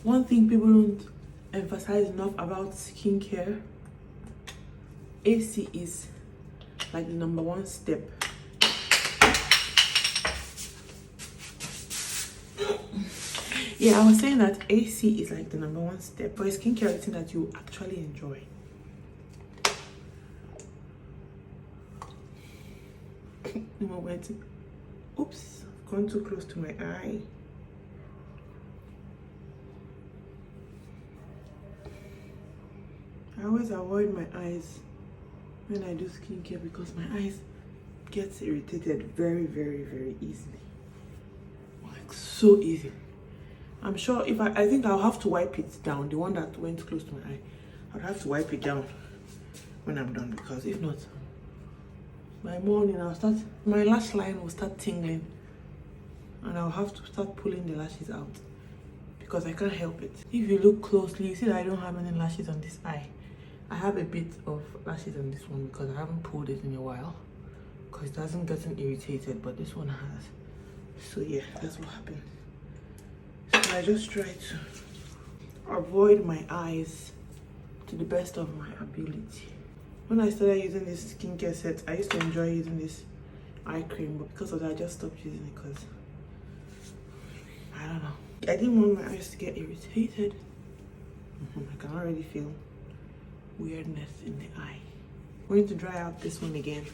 One thing people don't emphasize enough about skincare, AC is like the #1 step. Yeah, I was saying that AC is like the #1 step for a skincare routine that you actually enjoy. Oops, I've gone too close to my eye. I always avoid my eyes when I do skincare because my eyes get irritated very, very, very easily. Like so easy. I'm sure if I think I'll have to wipe it down. The one that went close to my eye, I'll have to wipe it down when I'm done, because if not, by morning my lash line will start tingling and I'll have to start pulling the lashes out because I can't help it. If you look closely, you see that I don't have any lashes on this eye. I have a bit of lashes on this one because I haven't pulled it in a while because it hasn't gotten irritated, but this one has. So yeah, that's what happened. So I just try to avoid my eyes to the best of my ability. When I started using this skincare set, I used to enjoy using this eye cream, but because of that I just stopped using it because I don't know. I didn't want my eyes to get irritated. I can already feel weirdness in the eye. I'm going to dry out this one again.